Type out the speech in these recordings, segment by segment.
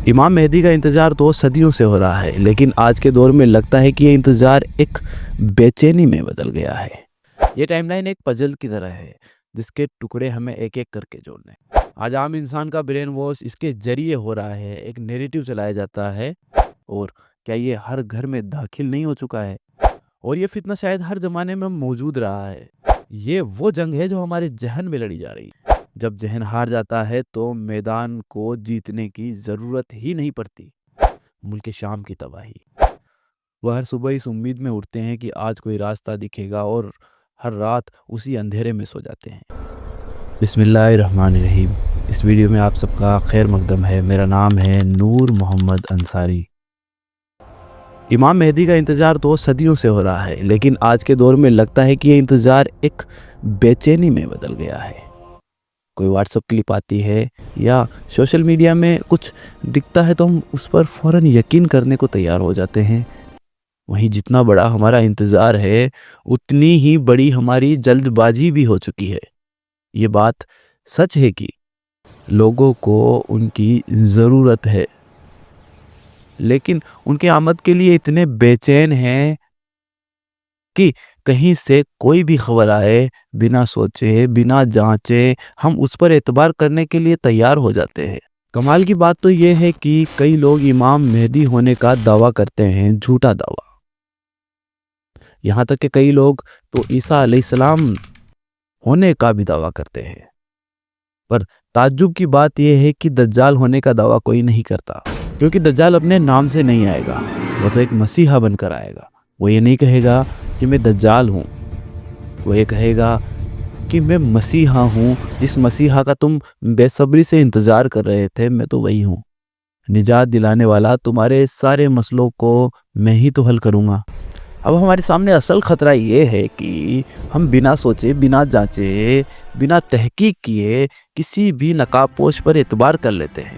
امام مہدی کا انتظار تو صدیوں سے ہو رہا ہے، لیکن آج کے دور میں لگتا ہے کہ یہ انتظار ایک بے چینی میں بدل گیا ہے۔ یہ ٹائم لائن ایک پزل کی طرح ہے جس کے ٹکڑے ہمیں ایک ایک کر کے جوڑنے ہیں۔ آج عام انسان کا برین واش اس کے ذریعے ہو رہا ہے، ایک نیریٹو چلایا جاتا ہے، اور کیا یہ ہر گھر میں داخل نہیں ہو چکا ہے؟ اور یہ فتنہ شاید ہر زمانے میں موجود رہا ہے۔ یہ وہ جنگ ہے جو ہمارے ذہن میں لڑی جا رہی ہے۔ جب ذہن ہار جاتا ہے تو میدان کو جیتنے کی ضرورت ہی نہیں پڑتی۔ ملک شام کی تباہی، وہ ہر صبح اس امید میں اٹھتے ہیں کہ آج کوئی راستہ دکھے گا، اور ہر رات اسی اندھیرے میں سو جاتے ہیں۔ بسم اللہ الرحمن الرحیم۔ اس ویڈیو میں آپ سب کا خیر مقدم ہے۔ میرا نام ہے نور محمد انصاری۔ امام مہدی کا انتظار تو صدیوں سے ہو رہا ہے، لیکن آج کے دور میں لگتا ہے کہ یہ انتظار ایک بے چینی میں بدل گیا ہے۔ کوئی واٹس ایپ کلپ آتی ہے یا سوشل میڈیا میں کچھ دکھتا ہے تو ہم اس پر فوراً یقین کرنے کو تیار ہو جاتے ہیں۔ وہیں جتنا بڑا ہمارا انتظار ہے، اتنی ہی بڑی ہماری جلد بازی بھی ہو چکی ہے۔ یہ بات سچ ہے کہ لوگوں کو ان کی ضرورت ہے، لیکن ان کے آمد کے لیے اتنے بے چین ہیں کہ کہیں سے کوئی بھی خبر آئے، بنا سوچے بنا جانچے ہم اس پر اعتبار کرنے کے لیے تیار ہو جاتے ہیں۔ کمال کی بات تو یہ ہے کہ کئی لوگ امام مہدی ہونے کا دعویٰ کرتے ہیں، جھوٹا دعویٰ۔ یہاں تک کہ کئی لوگ تو عیسیٰ علیہ السلام ہونے کا بھی دعویٰ کرتے ہیں۔ پر تعجب کی بات یہ ہے کہ دجال ہونے کا دعویٰ کوئی نہیں کرتا، کیونکہ دجال اپنے نام سے نہیں آئے گا، وہ تو ایک مسیحا بن کر آئے گا۔ وہ یہ نہیں کہے گا کہ میں دجال ہوں، وہ یہ کہے گا کہ میں مسیحا ہوں، جس مسیحا کا تم بے صبری سے انتظار کر رہے تھے، میں تو وہی ہوں۔ نجات دلانے والا، تمہارے سارے مسئلوں کو میں ہی تو حل کروں گا۔ اب ہمارے سامنے اصل خطرہ یہ ہے کہ ہم بنا سوچے بنا جانچے بنا تحقیق کیے کسی بھی نقاب پوش پر اعتبار کر لیتے ہیں۔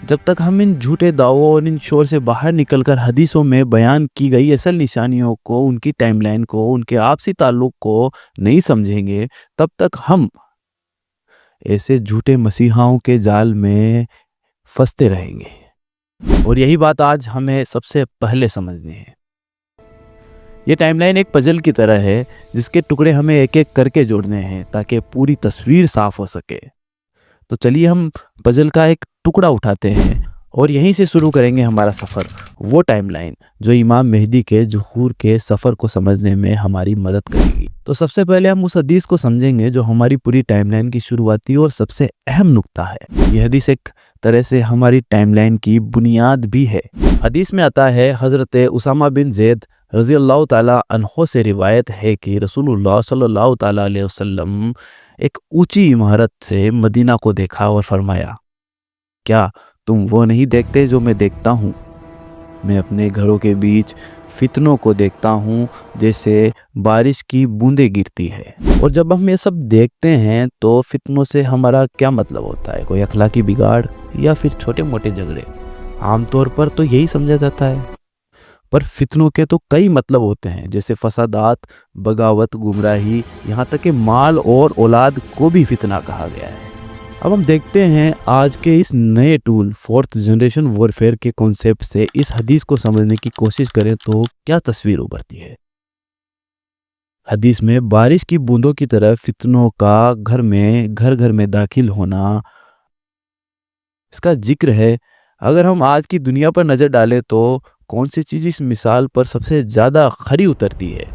جب تک ہم ان جھوٹے دعووں اور ان شور سے باہر نکل کر حدیثوں میں بیان کی گئی اصل نشانیوں کو، ان کی ٹائم لائن کو، ان کے آپسی تعلق کو نہیں سمجھیں گے، تب تک ہم ایسے جھوٹے مسیحاؤں کے جال میں پھنستے رہیں گے۔ اور یہی بات آج ہمیں سب سے پہلے سمجھنی ہے۔ یہ ٹائم لائن ایک پزل کی طرح ہے جس کے ٹکڑے ہمیں ایک ایک کر کے جوڑنے ہیں تاکہ پوری تصویر صاف ہو سکے۔ تو چلیے ہم پزل کا ایک ٹکڑا اٹھاتے ہیں اور یہیں سے شروع کریں گے ہمارا سفر، وہ ٹائم لائن جو امام مہدی کے ظہور کے سفر کو سمجھنے میں ہماری مدد کرے گی۔ تو سب سے پہلے ہم اس حدیث کو سمجھیں گے جو ہماری پوری ٹائم لائن کی شروعاتی اور سب سے اہم نقطہ ہے۔ یہ حدیث ایک طرح سے ہماری ٹائم لائن کی بنیاد بھی ہے۔ حدیث میں آتا ہے، حضرت اسامہ بن زید رضی اللہ تعالیٰ عنہ سے روایت ہے کہ رسول اللہ صلی اللہ تعالیٰ علیہ وسلم ایک اونچی عمارت سے مدینہ کو دیکھا اور فرمایا، کیا تم وہ نہیں دیکھتے جو میں دیکھتا ہوں؟ میں اپنے گھروں کے بیچ فتنوں کو دیکھتا ہوں جیسے بارش کی بوندیں گرتی ہے۔ اور جب ہم یہ سب دیکھتے ہیں تو فتنوں سے ہمارا کیا مطلب ہوتا ہے؟ کوئی اخلاقی بگاڑ یا پھر چھوٹے موٹے جھگڑے؟ عام طور پر تو یہی سمجھا جاتا ہے، پر فتنوں کے تو کئی مطلب ہوتے ہیں، جیسے فسادات، بغاوت، گمراہی، یہاں تک کہ مال اور اولاد کو بھی فتنہ کہا گیا ہے۔ اب ہم دیکھتے ہیں آج کے اس نئے ٹول فورتھ جنریشن وارفیئر کے کانسیپٹ سے اس حدیث کو سمجھنے کی کوشش کریں تو کیا تصویر ابھرتی ہے۔ حدیث میں بارش کی بوندوں کی طرح فتنوں کا گھر گھر میں داخل ہونا اس کا ذکر ہے۔ اگر ہم آج کی دنیا پر نظر ڈالیں تو کون سی چیز اس مثال پر سب سے زیادہ کھری اترتی ہے؟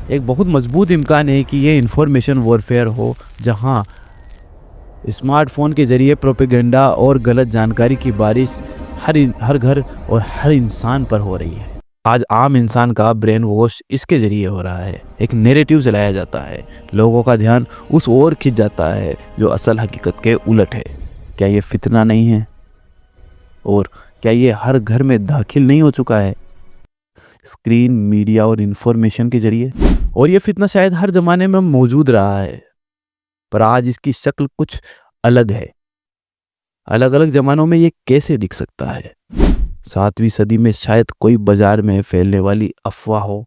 ایک بہت مضبوط امکان ہے کہ یہ انفارمیشن وارفیئر ہو، جہاں اسمارٹ فون کے ذریعے پروپیگنڈا اور غلط جانکاری کی بارش ہر گھر اور ہر انسان پر ہو رہی ہے۔ آج عام انسان کا برین واش اس کے ذریعے ہو رہا ہے، ایک نیریٹو چلایا جاتا ہے، لوگوں کا دھیان اس اور کھنچ جاتا ہے جو اصل حقیقت کے الٹ ہے۔ کیا یہ فتنہ نہیں ہے؟ اور کیا یہ ہر گھر میں داخل نہیں ہو چکا ہے؟ اسکرین، میڈیا اور انفارمیشن کے ذریعے۔ اور یہ فتنہ شاید ہر زمانے میں موجود رہا ہے، پر آج اس کی شکل کچھ الگ ہے۔ الگ الگ زمانوں میں یہ کیسے دکھ سکتا ہے؟ 7ویں صدی میں شاید کوئی بازار میں پھیلنے والی افواہ ہو،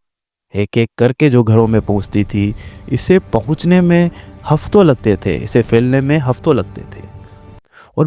ایک ایک کر کے جو گھروں میں پہنچتی تھی۔ اسے پہنچنے میں ہفتوں لگتے تھے، اسے پھیلنے میں ہفتوں لگتے تھے، اور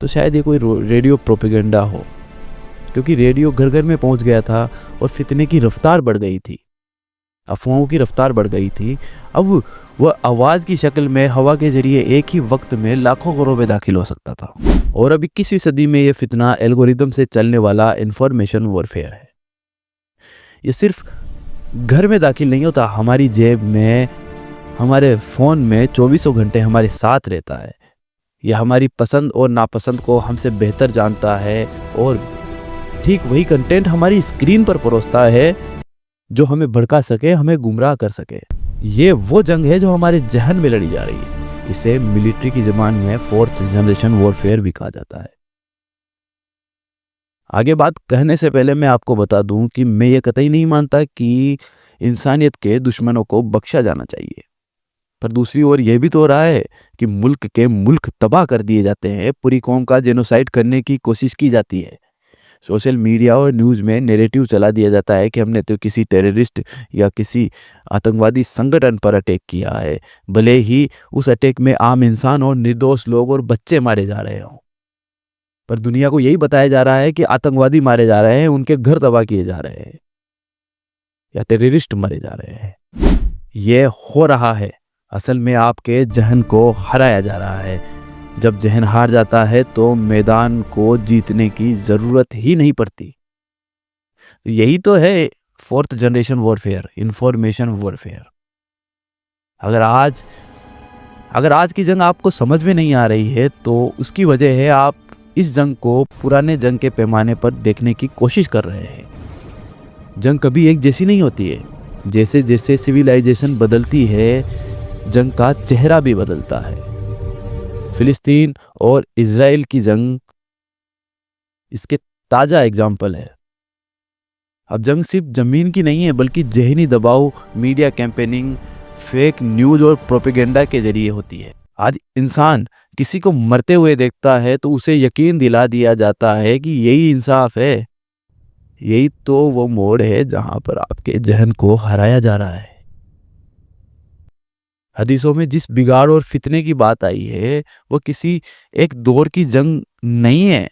تو شاید یہ کوئی ریڈیو پروپیگنڈا ہو، کیونکہ ریڈیو گھر گھر میں پہنچ گیا تھا اور فتنے کی رفتار بڑھ گئی تھی، افواہوں کی رفتار بڑھ گئی تھی۔ اب وہ آواز کی شکل میں ہوا کے ذریعے ایک ہی وقت میں لاکھوں گھروں میں داخل ہو سکتا تھا۔ اور اب 21ویں صدی میں یہ فتنہ الگوریدم سے چلنے والا انفارمیشن وارفیئر ہے۔ یہ صرف گھر میں داخل نہیں ہوتا، ہماری جیب میں، ہمارے فون میں 24 گھنٹے ہمارے ساتھ رہتا ہے۔ یہ ہماری پسند اور ناپسند کو ہم سے بہتر جانتا ہے اور ٹھیک وہی کنٹینٹ ہماری اسکرین پر پروستا ہے جو ہمیں بھڑکا سکے، ہمیں گمراہ کر سکے۔ یہ وہ جنگ ہے جو ہمارے ذہن میں لڑی جا رہی ہے۔ اسے ملٹری کی زبان میں 4th جنریشن وارفیئر بھی کہا جاتا ہے۔ آگے بات کہنے سے پہلے میں آپ کو بتا دوں کہ میں یہ قطعی نہیں مانتا کہ انسانیت کے دشمنوں کو بخشا جانا چاہیے، پر دوسری اور یہ بھی تو ہو رہا ہے کہ ملک کے ملک تباہ کر دیے جاتے ہیں، پوری قوم کا جینوسائیڈ کرنے کی کوشش کی جاتی ہے۔ سوشل میڈیا اور نیوز میں نیریٹیو چلا دیا جاتا ہے کہ ہم نے تو کسی ٹیررسٹ یا کسی آتنکوادی سنگٹھن پر اٹیک کیا ہے، بھلے ہی اس اٹیک میں عام انسان اور نردوش لوگ اور بچے مارے جا رہے ہوں، پر دنیا کو یہی بتایا جا رہا ہے کہ آتنکوادی مارے جا رہے ہیں، ان کے گھر تباہ کیے جا رہے ہیں یا ٹیررسٹ مارے جا رہے ہیں۔ یہ ہو رہا ہے، اصل میں آپ کے ذہن کو ہرایا جا رہا ہے۔ جب ذہن ہار جاتا ہے تو میدان کو جیتنے کی ضرورت ہی نہیں پڑتی۔ یہی تو ہے 4th generation warfare, information warfare. اگر آج کی جنگ آپ کو سمجھ میں نہیں آ رہی ہے تو اس کی وجہ ہے آپ اس جنگ کو پرانے جنگ کے پیمانے پر دیکھنے کی کوشش کر رہے ہیں۔ جنگ کبھی ایک جیسی نہیں ہوتی ہے، جیسے جیسے سویلائزیشن بدلتی ہے جنگ کا چہرہ بھی بدلتا ہے۔ فلسطین اور اسرائیل کی جنگ اس کے تازہ اگزامپل ہے۔ اب جنگ صرف زمین کی نہیں ہے بلکہ ذہنی دباؤ، میڈیا کیمپیننگ، فیک نیوز اور پروپیگنڈا کے ذریعے ہوتی ہے۔ آج انسان کسی کو مرتے ہوئے دیکھتا ہے تو اسے یقین دلا دیا جاتا ہے کہ یہی انصاف ہے۔ یہی تو وہ موڑ ہے جہاں پر آپ کے ذہن کو ہرایا جا رہا ہے۔ حدیثوں میں جس بگاڑ اور فتنے کی بات آئی ہے وہ کسی ایک دور کی جنگ نہیں ہے،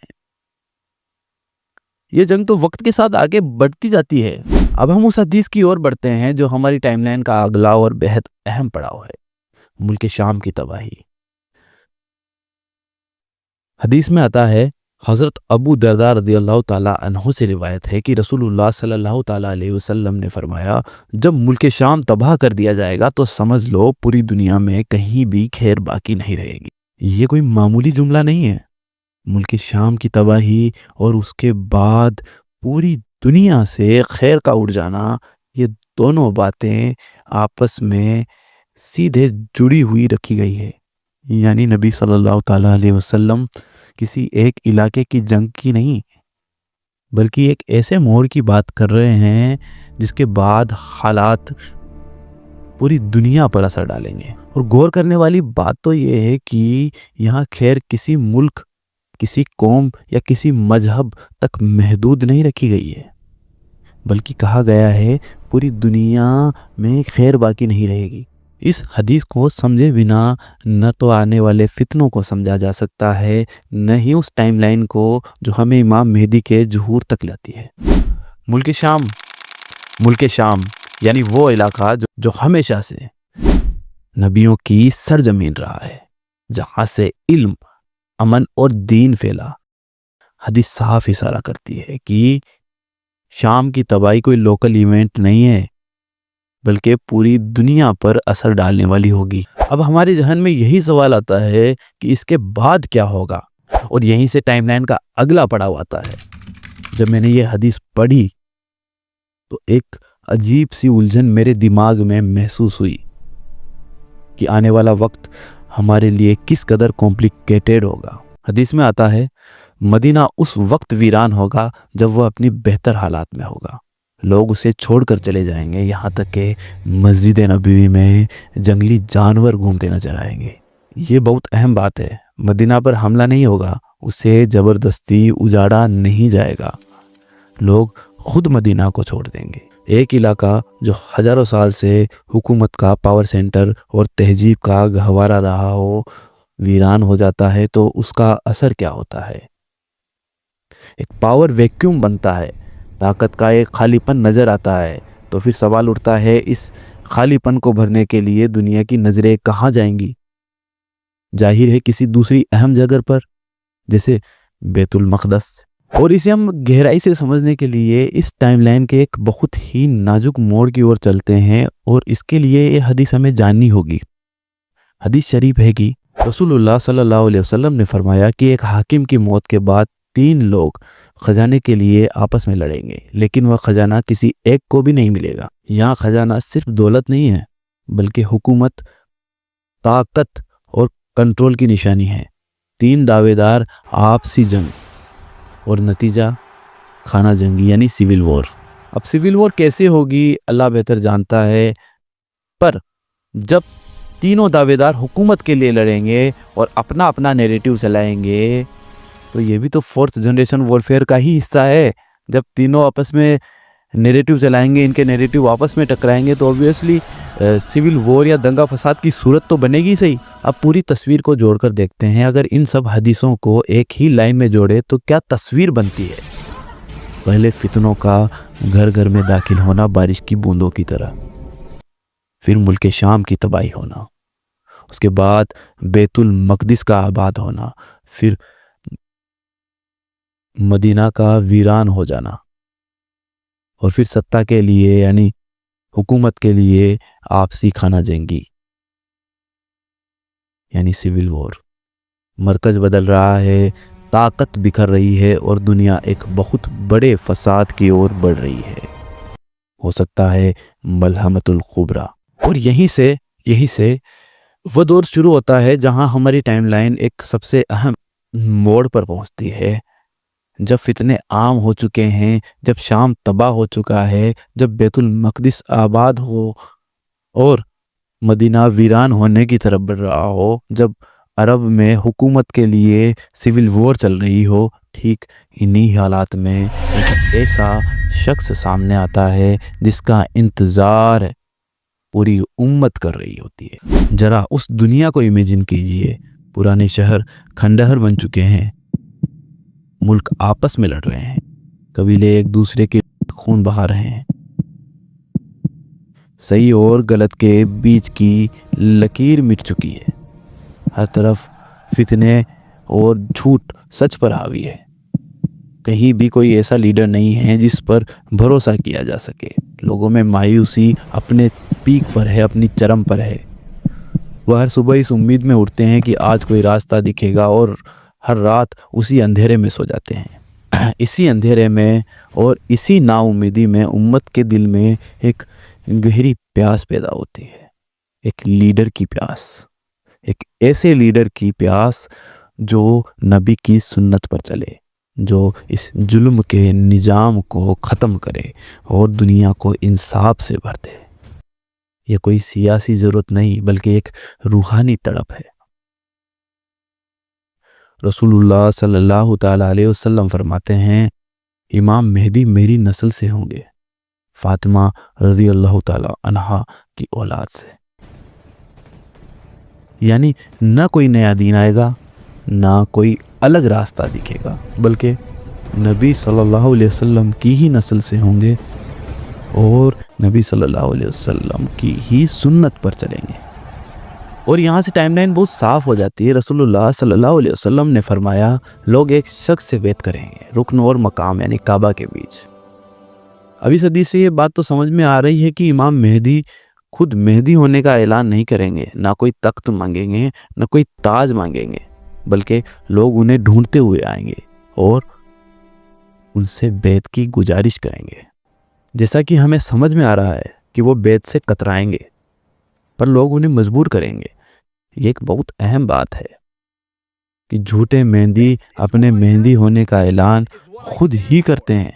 یہ جنگ تو وقت کے ساتھ آگے بڑھتی جاتی ہے۔ اب ہم اس حدیث کی اور بڑھتے ہیں جو ہماری ٹائم لائن کا اگلا اور بہت اہم پڑاؤ ہے، ملک شام کی تباہی۔ حدیث میں آتا ہے، حضرت ابو درداء رضی اللہ تعالیٰ عنہ سے روایت ہے کہ رسول اللہ صلی اللہ تعالیٰ علیہ وسلم نے فرمایا، جب ملک شام تباہ کر دیا جائے گا تو سمجھ لو پوری دنیا میں کہیں بھی خیر باقی نہیں رہے گی۔ یہ کوئی معمولی جملہ نہیں ہے۔ ملک شام کی تباہی اور اس کے بعد پوری دنیا سے خیر کا اڑ جانا، یہ دونوں باتیں آپس میں سیدھے جڑی ہوئی رکھی گئی ہے۔ یعنی نبی صلی اللہ تعالیٰ علیہ وسلم کسی ایک علاقے کی جنگ کی نہیں بلکہ ایک ایسے موڑ کی بات کر رہے ہیں جس کے بعد حالات پوری دنیا پر اثر ڈالیں گے۔ اور غور کرنے والی بات تو یہ ہے کہ یہاں خیر کسی ملک، کسی قوم یا کسی مذہب تک محدود نہیں رکھی گئی ہے، بلکہ کہا گیا ہے پوری دنیا میں خیر باقی نہیں رہے گی۔ اس حدیث کو سمجھے بنا نہ تو آنے والے فتنوں کو سمجھا جا سکتا ہے، نہ ہی اس ٹائم لائن کو جو ہمیں امام مہدی کے ظہور تک لاتی ہے۔ ملک شام یعنی وہ علاقہ جو ہمیشہ سے نبیوں کی سرزمین رہا ہے، جہاں سے علم، امن اور دین پھیلا۔ حدیث صاف اشارہ کرتی ہے کہ شام کی تباہی کوئی لوکل ایونٹ نہیں ہے بلکہ پوری دنیا پر اثر ڈالنے والی ہوگی۔ اب ہمارے ذہن میں یہی سوال آتا ہے کہ اس کے بعد کیا ہوگا، اور یہیں سے ٹائم لائن کا اگلا پڑاؤ آتا ہے۔ جب میں نے یہ حدیث پڑھی تو ایک عجیب سی الجھن میرے دماغ میں محسوس ہوئی کہ آنے والا وقت ہمارے لیے کس قدر کمپلیکیٹڈ ہوگا۔ حدیث میں آتا ہے، مدینہ اس وقت ویران ہوگا جب وہ اپنی بہتر حالات میں ہوگا، لوگ اسے چھوڑ کر چلے جائیں گے، یہاں تک کہ مسجد نبوی میں جنگلی جانور گھومتے نظر آئیں گے۔ یہ بہت اہم بات ہے، مدینہ پر حملہ نہیں ہوگا، اسے زبردستی اجاڑا نہیں جائے گا، لوگ خود مدینہ کو چھوڑ دیں گے۔ ایک علاقہ جو ہزاروں سال سے حکومت کا پاور سینٹر اور تہذیب کا گہوارہ رہا ہو، ویران ہو جاتا ہے تو اس کا اثر کیا ہوتا ہے؟ ایک پاور ویکیوم بنتا ہے، طاقت کا ایک خالی پن نظر آتا ہے۔ تو پھر سوال اٹھتا ہے، اس خالی پن کو بھرنے کے لیے دنیا کی نظریں کہاں جائیں گی؟ ظاہر ہے کسی دوسری اہم جگہ پر، جیسے بیت المقدس۔ اور اسے ہم گہرائی سے سمجھنے کے لیے اس ٹائم لائن کے ایک بہت ہی نازک موڑ کی اور چلتے ہیں، اور اس کے لیے یہ حدیث ہمیں جاننی ہوگی۔ حدیث شریف ہے کہ رسول اللہ صلی اللہ علیہ وسلم نے فرمایا کہ ایک حاکم کی موت کے بعد 3 لوگ خزانے کے لیے آپس میں لڑیں گے، لیکن وہ خزانہ کسی ایک کو بھی نہیں ملے گا۔ یہاں خزانہ صرف دولت نہیں ہے، بلکہ حکومت، طاقت اور کنٹرول کی نشانی ہے۔ 3 دعوے دار، آپسی جنگ، اور نتیجہ خانہ جنگی یعنی سیول وار۔ اب سیول وار کیسے ہوگی اللہ بہتر جانتا ہے، پر جب تینوں دعوے دار حکومت کے لیے لڑیں گے اور اپنا اپنا نیریٹیو چلائیں گے، تو یہ بھی تو 4th جنریشن وارفیئر کا ہی حصہ ہے۔ جب تینوں آپس میں نیریٹیو چلائیں گے، ان کے نیریٹیو آپس میں ٹکرائیں گے، تو obviously سیول وار یا دنگا فساد کی صورت تو بنے گی صحیح۔ اب پوری تصویر کو جوڑ کر دیکھتے ہیں، اگر ان سب حدیثوں کو ایک ہی لائن میں جوڑے تو کیا تصویر بنتی ہے؟ پہلے فتنوں کا گھر گھر میں داخل ہونا بارش کی بوندوں کی طرح، پھر ملک شام کی تباہی ہونا، اس کے بعد بیت المقدس کا آباد ہونا، پھر مدینہ کا ویران ہو جانا، اور پھر ستہ کے لیے یعنی حکومت کے لیے آپسی خانہ جنگی یعنی سیول وار۔ مرکز بدل رہا ہے، طاقت بکھر رہی ہے، اور دنیا ایک بہت بڑے فساد کی اور بڑھ رہی ہے۔ ہو سکتا ہے ملحمۃ الکبریٰ۔ اور یہیں سے وہ دور شروع ہوتا ہے جہاں ہماری ٹائم لائن ایک سب سے اہم موڑ پر پہنچتی ہے، جب فتنے عام ہو چکے ہیں، جب شام تباہ ہو چکا ہے، جب بیت المقدس آباد ہو اور مدینہ ویران ہونے کی طرف بڑھ رہا ہو، جب عرب میں حکومت کے لیے سیول وار چل رہی ہو، ٹھیک انہی حالات میں ایک ایسا شخص سامنے آتا ہے جس کا انتظار پوری امت کر رہی ہوتی ہے۔ ذرا اس دنیا کو امیجن کیجئے، پرانے شہر کھنڈہر بن چکے ہیں، ملک آپس میں لڑ رہے ہیں، قبیلے ایک دوسرے کے خون بہا رہے ہیں، صحیح اور غلط کے بیچ کی لکیر مٹ چکی ہے، ہر طرف فتنے اور جھوٹ سچ پر حاوی ہے، کہیں بھی کوئی ایسا لیڈر نہیں ہے جس پر بھروسہ کیا جا سکے۔ لوگوں میں مایوسی اپنے پیک پر ہے، اپنی چرم پر ہے۔ وہ ہر صبح اس امید میں اٹھتے ہیں کہ آج کوئی راستہ دکھے گا، اور ہر رات اسی اندھیرے میں سو جاتے ہیں۔ اسی اندھیرے میں اور اسی نا امیدی میں امت کے دل میں ایک گہری پیاس پیدا ہوتی ہے، ایک لیڈر کی پیاس، ایک ایسے لیڈر کی پیاس جو نبی کی سنت پر چلے، جو اس ظلم کے نظام کو ختم کرے اور دنیا کو انصاف سے بھر دے۔ یہ کوئی سیاسی ضرورت نہیں، بلکہ ایک روحانی تڑپ ہے۔ رسول اللہ صلی اللہ تعالیٰ علیہ وسلم فرماتے ہیں، امام مہدی میری نسل سے ہوں گے، فاطمہ رضی اللہ تعالیٰ عنہا کی اولاد سے۔ یعنی نہ کوئی نیا دین آئے گا، نہ کوئی الگ راستہ دکھے گا، بلکہ نبی صلی اللہ علیہ وسلم کی ہی نسل سے ہوں گے اور نبی صلی اللہ علیہ وسلم کی ہی سنت پر چلیں گے۔ اور یہاں سے ٹائم لائن بہت صاف ہو جاتی ہے۔ رسول اللہ صلی اللہ علیہ وسلم نے فرمایا، لوگ ایک شخص سے بیعت کریں گے، رکن اور مقام یعنی کعبہ کے بیچ۔ ابھی صدی سے یہ بات تو سمجھ میں آ رہی ہے کہ امام مہدی خود مہدی ہونے کا اعلان نہیں کریں گے، نہ کوئی تخت مانگیں گے، نہ کوئی تاج مانگیں گے، بلکہ لوگ انہیں ڈھونڈتے ہوئے آئیں گے اور ان سے بیعت کی گزارش کریں گے۔ جیسا کہ ہمیں سمجھ میں آ رہا ہے کہ وہ بیعت سے کترائیں گے، پر لوگ انہیں مجبور کریں گے۔ یہ ایک بہت اہم بات ہے کہ جھوٹے مہندی اپنے مہندی ہونے کا اعلان خود ہی کرتے ہیں۔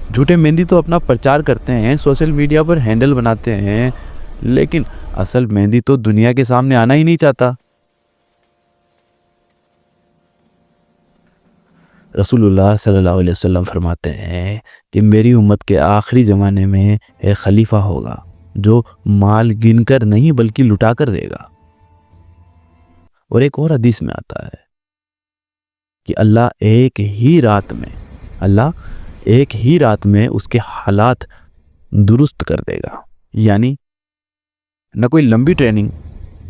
جھوٹے مہندی تو اپنا پرچار کرتے ہیں، سوشل میڈیا پر ہینڈل بناتے ہیں، لیکن اصل مہندی تو دنیا کے سامنے آنا ہی نہیں چاہتا۔ رسول اللہ صلی اللہ علیہ وسلم فرماتے ہیں کہ میری امت کے آخری زمانے میں ایک خلیفہ ہوگا جو مال گن کر نہیں بلکہ لٹا کر دے گا۔ اور ایک اور حدیث میں آتا ہے کہ اللہ ایک ہی رات میں اس کے حالات درست کر دے گا. یعنی نہ کوئی لمبی ٹریننگ،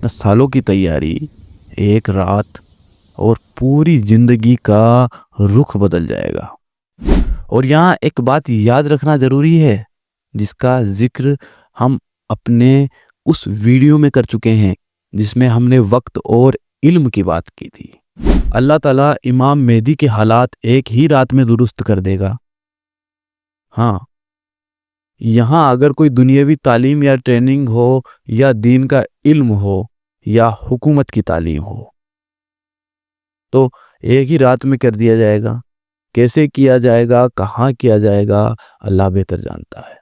نہ سالوں کی تیاری، ایک رات اور پوری زندگی کا رخ بدل جائے گا. اور یہاں ایک بات یاد رکھنا ضروری ہے جس کا ذکر ہم اپنے اس ویڈیو میں کر چکے ہیں جس میں ہم نے وقت اور علم کی بات کی تھی. اللہ تعالیٰ امام مہدی کے حالات ایک ہی رات میں درست کر دے گا. ہاں، یہاں اگر کوئی دنیاوی تعلیم یا ٹریننگ ہو یا دین کا علم ہو یا حکومت کی تعلیم ہو تو ایک ہی رات میں کر دیا جائے گا. کیسے کیا جائے گا، کہاں کیا جائے گا، اللہ بہتر جانتا ہے.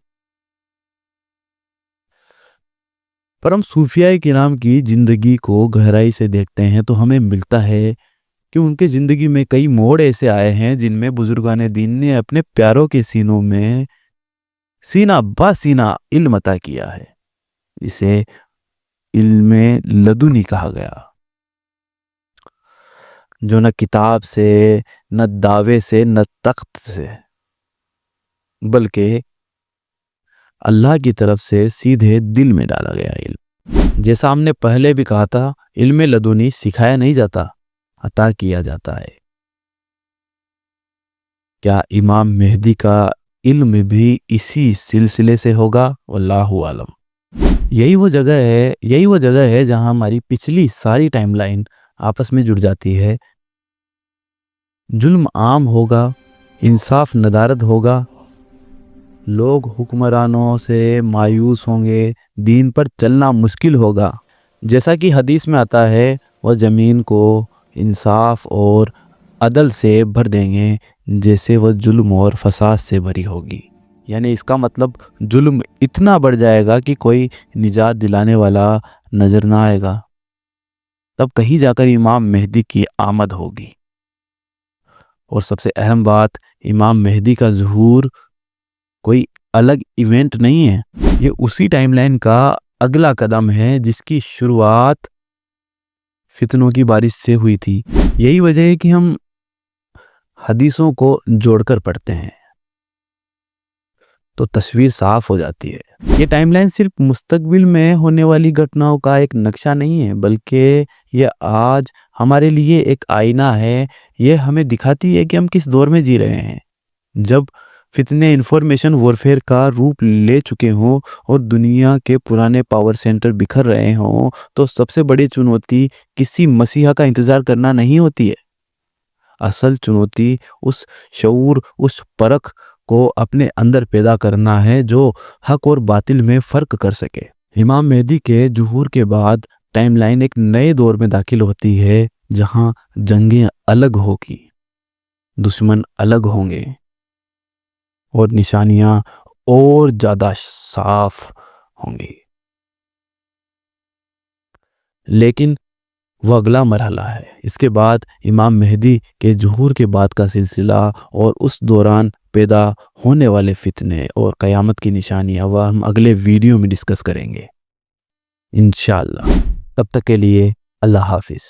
پر ہم صوفیاء کرام کی زندگی کو گہرائی سے دیکھتے ہیں تو ہمیں ملتا ہے کہ ان کے زندگی میں کئی موڑ ایسے آئے ہیں جن میں بزرگان دین نے اپنے پیاروں کے سینوں میں سینہ با سینہ علم عطا کیا ہے، اسے علم لدنی کہا گیا، جو نہ کتاب سے، نہ دعوے سے، نہ تخت سے، بلکہ اللہ کی طرف سے سیدھے دل میں ڈالا گیا علم. جیسا ہم نے پہلے بھی کہا تھا، علم لدنی سکھایا نہیں جاتا، عطا کیا جاتا ہے. کیا امام مہدی کا علم بھی اسی سلسلے سے ہوگا؟ واللہ عالم. یہی وہ جگہ ہے جہاں ہماری پچھلی ساری ٹائم لائن آپس میں جڑ جاتی ہے. ظلم عام ہوگا، انصاف ندارت ہوگا، لوگ حکمرانوں سے مایوس ہوں گے، دین پر چلنا مشکل ہوگا. جیسا کہ حدیث میں آتا ہے وہ زمین کو انصاف اور عدل سے بھر دیں گے جیسے وہ ظلم اور فساد سے بھری ہوگی. یعنی اس کا مطلب ظلم اتنا بڑھ جائے گا کہ کوئی نجات دلانے والا نظر نہ آئے گا. تب کہیں جا کر امام مہدی کی آمد ہوگی. اور سب سے اہم بات، امام مہدی کا ظہور کوئی الگ ایونٹ نہیں ہے، یہ اسی ٹائم لائن کا اگلا قدم ہے جس کی شروعات فتنوں کی بارش سے ہوئی تھی. یہی وجہ ہے کہ ہم حدیثوں کو جوڑ کر پڑھتے ہیں تو تصویر صاف ہو جاتی ہے. یہ ٹائم لائن صرف مستقبل میں ہونے والی گھٹناؤں کا ایک نقشہ نہیں ہے، بلکہ یہ آج ہمارے لیے ایک آئینہ ہے. یہ ہمیں دکھاتی ہے کہ ہم کس دور میں جی رہے ہیں. جب فتنے انفارمیشن وارفیئر کا روپ لے چکے ہوں اور دنیا کے پرانے پاور سینٹر بکھر رہے ہوں تو سب سے بڑی چنوتی کسی مسیحا کا انتظار کرنا نہیں ہوتی ہے. اصل چنوتی اس شعور، اس پرکھ کو اپنے اندر پیدا کرنا ہے جو حق اور باطل میں فرق کر سکے. امام مہدی کے ظہور کے بعد ٹائم لائن ایک نئے دور میں داخل ہوتی ہے جہاں جنگیں الگ ہوگی، دشمن الگ ہوں گے اور نشانیاں اور زیادہ صاف ہوں گی. لیکن وہ اگلا مرحلہ ہے. اس کے بعد امام مہدی کے ظہور کے بعد کا سلسلہ اور اس دوران پیدا ہونے والے فتنے اور قیامت کی نشانیاں وہ ہم اگلے ویڈیو میں ڈسکس کریں گے انشاءاللہ. تب تک کے لیے اللہ حافظ.